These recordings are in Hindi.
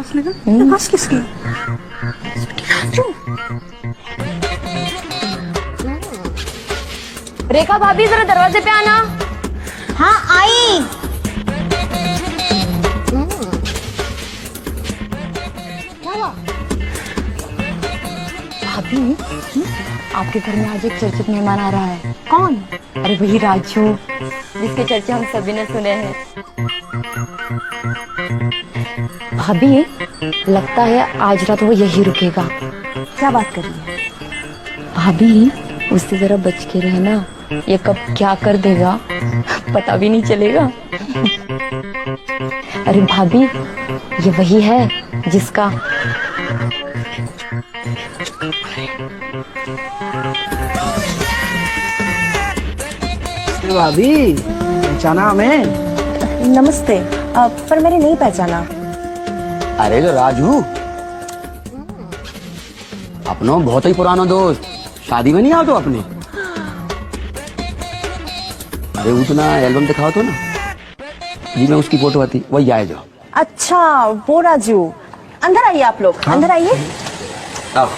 उसने कहा बस किसकी? रेखा भाभी जरा दरवाजे पे आना। हाँ आई। भाभी आपके घर में आज एक चर्चित मेहमान आ रहा है। कौन? अरे वही राजू, जिसके चर्चे हम सभी ने सुने हैं। भाभी लगता है आज रात वो यही रुकेगा। क्या बात कर रही है? भाभी उससे जरा बच के रहना, ये कब क्या कर देगा पता भी नहीं चलेगा। अरे भाभी ये वही है जिसका भाभी पहचाना हमें? नमस्ते। पर मैंने नहीं पहचाना। अरे जो राजू, अपनो बहुत ही पुराना दोस्त, शादी में नहीं आओ तो अपने। अरे उतना एल्बम दिखाओ तो ना जी, मैं उसकी फोटो आती वही आए जाओ। अच्छा वो राजू। अंदर आइए आप लोग। हाँ? अंदर आइए। आओ।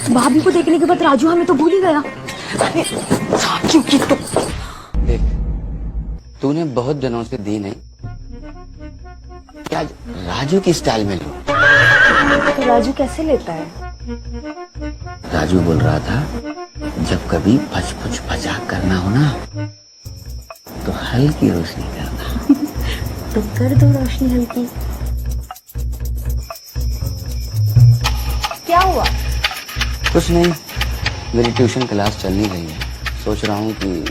भाभी को देखने के बाद राजू हमें तो भूल ही गया। राजू की तो देख, तूने बहुत दिनों से दी नहीं, क्या राजू की स्टाइल में लो। तो राजू कैसे लेता है? राजू बोल रहा था जब कभी फच फचाक करना हो ना तो हल्की रोशनी करना। तो कर दो रोशनी हल्की। क्या हुआ? कुछ नहीं, मेरी ट्यूशन क्लास चल नहीं रही है, सोच रहा हूँ कि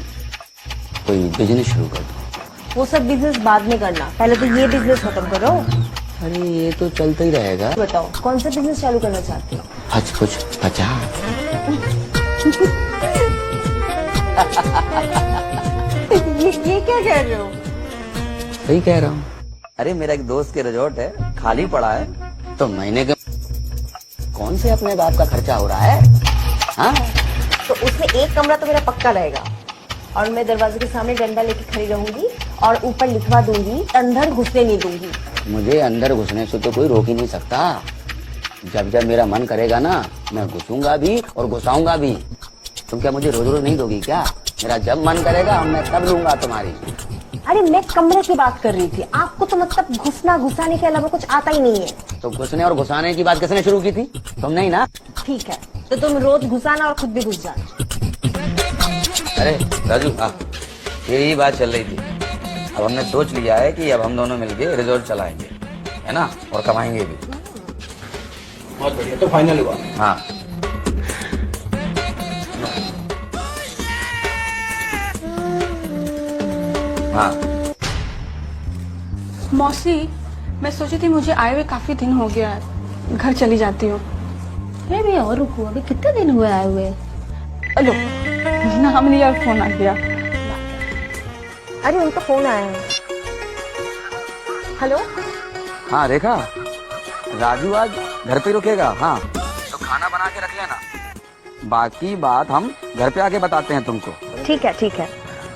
कोई बिजनेस शुरू कर दूँ। वो सब बिजनेस बाद में करना, पहले तो ये बिजनेस खत्म करो। अरे ये तो चलता ही रहेगा। बताओ कौन सा बिजनेस चालू करना चाहते हो? फच फचा। ये क्या कह रहे हो? सही कह रहा हूँ। अरे मेरा एक दोस्त के रिजॉर्ट है, खाली पड़ा है, तो महीने के कौन से अपने बाप का खर्चा हो रहा है? हाँ? तो उसमें एक कमरा तो मेरा पक्का रहेगा, और मैं दरवाजे के सामने डंडा लेके खड़ी रहूंगी और ऊपर लिखवा दूंगी अंदर घुसने नहीं दूंगी। मुझे अंदर घुसने से तो कोई रोक ही नहीं सकता। जब जब मेरा मन करेगा ना, मैं घुसूंगा भी और घुसाऊंगा भी। तुम क्या मुझे रोज रोज नहीं दोगी क्या? मेरा जब मन करेगा मैं तब लूंगा तुम्हारी। अरे मैं कमरे की बात कर रही थी, आपको तो मतलब घुसना घुसाने के अलावा कुछ आता ही नहीं है। तो घुसने और घुसाने की बात किसने शुरू की थी? तुम नहीं ना? ठीक है, तो तुम रोज घुसाना और खुद भी घुस जाना। अरे राजू, यही बात चल रही थी। अब हमने सोच लिया है कि अब हम दोनों मिलके रिजॉर्ट चलाएंगे, है ना, और कमाएंगे भी। बहुत बढ़िया, तो फाइनल हुआ। हाँ। हाँ। मौसी, मैं सोची थी मुझे आए हुए काफी दिन हो गया है, घर चली जाती हूँ। अरे भैया और रुको, अभी कितने दिन हुए आए हुए? हेलो, नाम लिया और फोन आ गया। अरे उनका फोन आया है। हेलो। हाँ रेखा, राजू आज घर पे रुकेगा। हाँ तो खाना बना के रख लेना, बाकी बात हम घर पे आके बताते हैं तुमको। ठीक है ठीक है।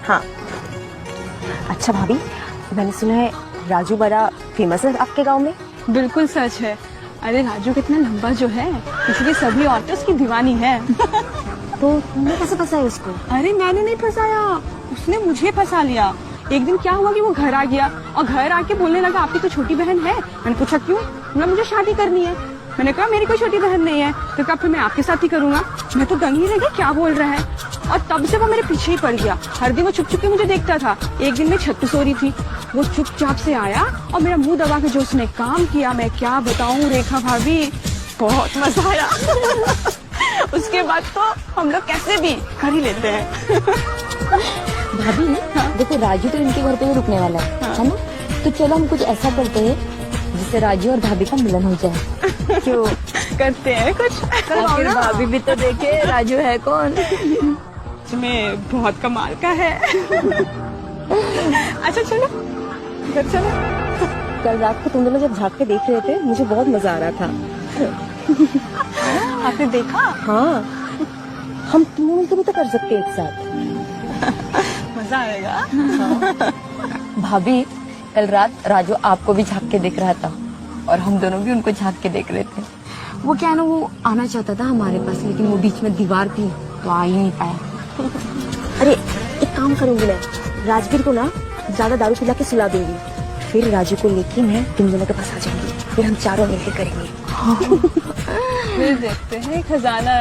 हाँ अच्छा भाभी, मैंने सुना है राजू बड़ा फेमस है आपके गांव में। बिल्कुल सच है। अरे राजू कितना लंबा जो है, इसलिए सभी औरतें उसकी दीवानी है। तो तुमने कैसे फंसाया उसको? अरे मैंने नहीं फंसाया, उसने मुझे फंसा लिया। एक दिन क्या हुआ कि वो घर आ गया और घर आके बोलने लगा आपकी तो छोटी बहन है। मैंने पूछा क्यों? बोला मुझे शादी करनी है। मैंने कहा मेरी कोई छोटी बहन नहीं है। तो कहा फिर मैं आपके साथ ही करूंगा। मैं तो दंग ही रह गई, क्या बोल रहा है। और तब से वो मेरे पीछे ही पड़ गया। हर दिन वो छुप छुप के मुझे देखता था। एक दिन मैं छत पे सो रही थी, वो चुपचाप से आया और मेरा मुंह दबा के जो उसने काम किया, मैं क्या बताऊं रेखा भाभी, बहुत मजा आया। उसके बाद तो हम लोग कैसे भी कर ही लेते हैं। भाभी देखो, राजू तो इनके घर पे ही रुकने वाला है ना? तो चलो हम कुछ ऐसा करते हैं जिससे राजू और भाभी का मिलन हो जाए। क्यों करते हैं कुछ? आखिर भाभी भी तो देखे राजू है कौन। इसमें बहुत कमाल का है। अच्छा चलो घर चलो। कल रात को तुम दोनों जब झाँक के देख रहे थे, मुझे बहुत मजा आ रहा था। आपने देखा? हाँ, हम तीनों मिलकर भी तो कर सकते हैं एक साथ। मजा मजा आएगा। भाभी कल रात राजू आपको भी झांक के देख रहा था और हम दोनों भी उनको झांक के देख रहे थे। वो क्या ना, वो आना चाहता था हमारे पास, लेकिन वो बीच में दीवार थी तो आ ही नहीं पाया। अरे एक काम करूंगी मैं, राजवीर को ना ज्यादा दारू पिला के सुला दूंगी, फिर राजू को लेके मैं तुम दोनों के पास आ जाऊंगी, फिर हम चारों मिलकर करेंगे। फिर देखते हैं खजाना।